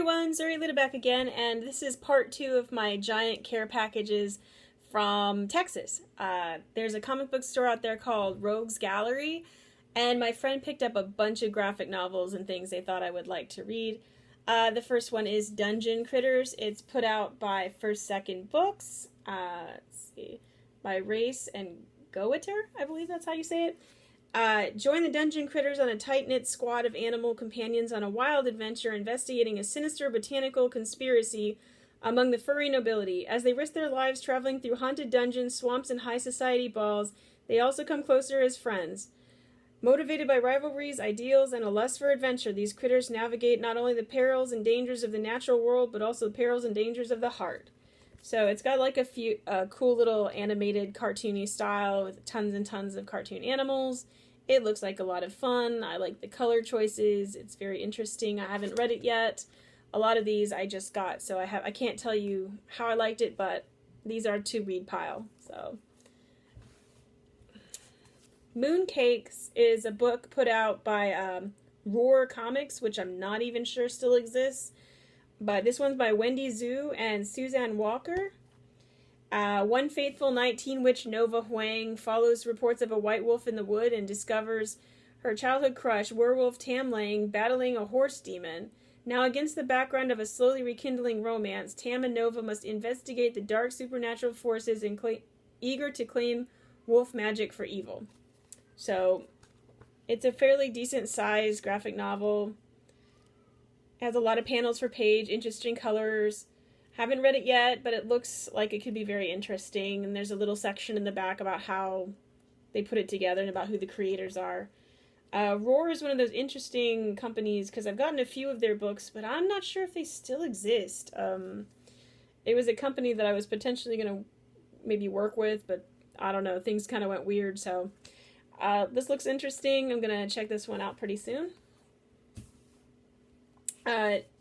everyone, Zorilita back again, and this is part 2 of my giant care packages from Texas. There's a comic book store out there called Rogues Gallery, and my friend picked up a bunch of graphic novels and things they thought I would like to read. The first one is Dungeon Critters. It's put out by First Second Books, by Race and Goetter, I believe that's how you say it. Join the Dungeon Critters on a tight-knit squad of animal companions on a wild adventure investigating a sinister botanical conspiracy among the furry nobility. As they risk their lives traveling through haunted dungeons, swamps, and high society balls, they also come closer as friends. Motivated by rivalries, ideals, and a lust for adventure, these critters navigate not only the perils and dangers of the natural world, but also the perils and dangers of the heart. So it's got like a few cool little animated cartoony style with tons and tons of cartoon animals. It looks like a lot of fun. I like the color choices. It's very interesting. I haven't read it yet. A lot of these I just got, so I can't tell you how I liked it, but these are to read pile. So Mooncakes is a book put out by Roar Comics, which I'm not even sure still exists. But this one's by Wendy Zhu and Suzanne Walker. One faithful night, teen witch Nova Huang follows reports of a white wolf in the wood and discovers her childhood crush, werewolf Tam Lang, battling a horse demon. Now, against the background of a slowly rekindling romance, Tam and Nova must investigate the dark supernatural forces and eager to claim wolf magic for evil. So, it's a fairly decent-sized graphic novel. It has a lot of panels per page, interesting colors. Haven't read it yet, but it looks like it could be very interesting. And there's a little section in the back about how they put it together and about who the creators are. Roar is one of those interesting companies because I've gotten a few of their books, but I'm not sure if they still exist. It was a company that I was potentially going to maybe work with, but I don't know. Things kind of went weird, so this looks interesting. I'm going to check this one out pretty soon.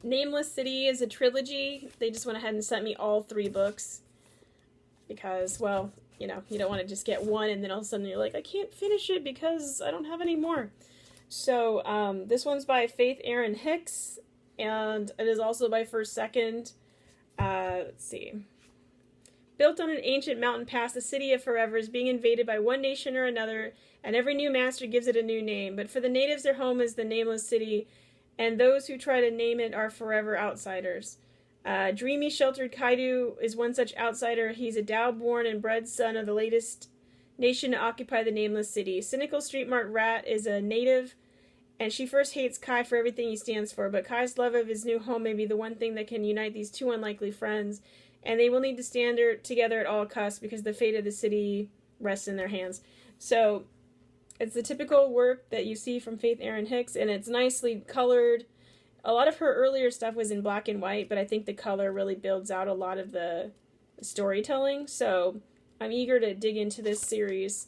Nameless City is a trilogy. They just went ahead and sent me all 3 books because, well, you know, you don't want to just get one and then all of a sudden you're like, I can't finish it because I don't have any more. So, this one's by Faith Erin Hicks, and it is also by First Second. Let's see. Built on an ancient mountain pass, the City of Forever is being invaded by one nation or another, and every new master gives it a new name. But for the natives, their home is the Nameless City, and those who try to name it are forever outsiders. Dreamy, sheltered Kaidu is one such outsider. He's a Tao-born and bred son of the latest nation to occupy the Nameless City. Cynical street mart Rat is a native, and she first hates Kai for everything he stands for, but Kai's love of his new home may be the one thing that can unite these two unlikely friends, and they will need to stand together at all costs because the fate of the city rests in their hands. So it's the typical work that you see from Faith Erin Hicks, and it's nicely colored. A lot of her earlier stuff was in black and white, but I think the color really builds out a lot of the storytelling. So I'm eager to dig into this series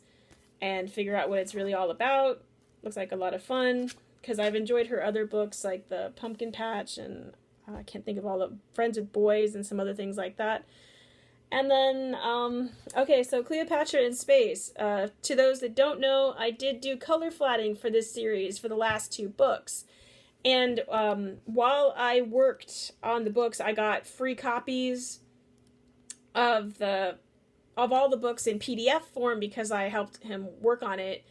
and figure out what it's really all about. Looks like a lot of fun, because I've enjoyed her other books like the Pumpkin Patch, and I can't think of all the Friends with Boys and some other things like that. And then, okay, so Cleopatra in Space. To those that don't know, I did do color flatting for this series for the last 2 books. And while I worked on the books, I got free copies of all the books in PDF form because I helped him work on it.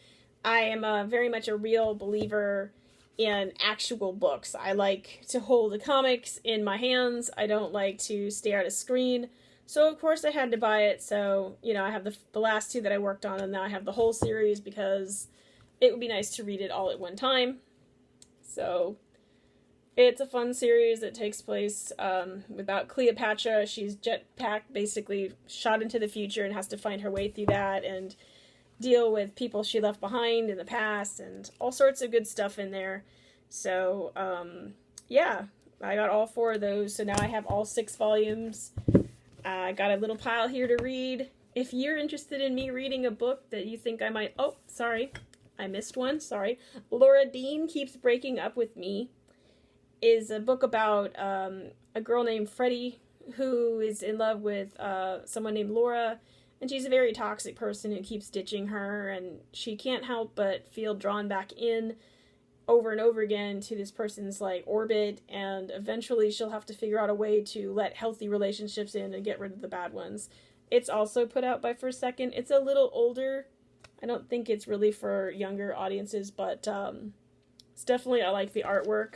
I am very much a real believer in actual books. I like to hold the comics in my hands. I don't like to stare at a screen. So, of course, I had to buy it. So, you know, I have the last 2 that I worked on, and now I have the whole series because it would be nice to read it all at one time. So, it's a fun series that takes place about Cleopatra. She's jetpacked, basically shot into the future, and has to find her way through that and deal with people she left behind in the past and all sorts of good stuff in there. So, yeah, I got all 4 of those. So now I have all 6 volumes. I got a little pile here to read. If you're interested in me reading a book that you think I might... Oh, sorry. I missed one. Sorry. Laura Dean Keeps Breaking Up With Me is a book about a girl named Freddie who is in love with someone named Laura, and she's a very toxic person who keeps ditching her, and she can't help but feel drawn back in over and over again to this person's like orbit, and eventually she'll have to figure out a way to let healthy relationships in and get rid of the bad ones. It's also put out by First Second. It's a little older. I don't think it's really for younger audiences, but it's definitely, I like the artwork.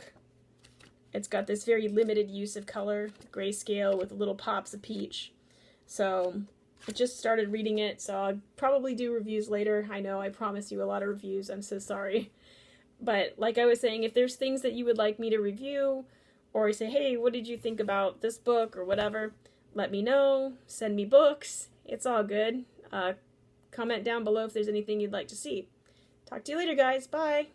It's got this very limited use of color, grayscale with little pops of peach. So I just started reading it, so I'll probably do reviews later. I know I promised you a lot of reviews. I'm so sorry. But like I was saying, if there's things that you would like me to review, or say, hey, what did you think about this book or whatever, let me know. Send me books. It's all good. Comment down below if there's anything you'd like to see. Talk to you later, guys. Bye.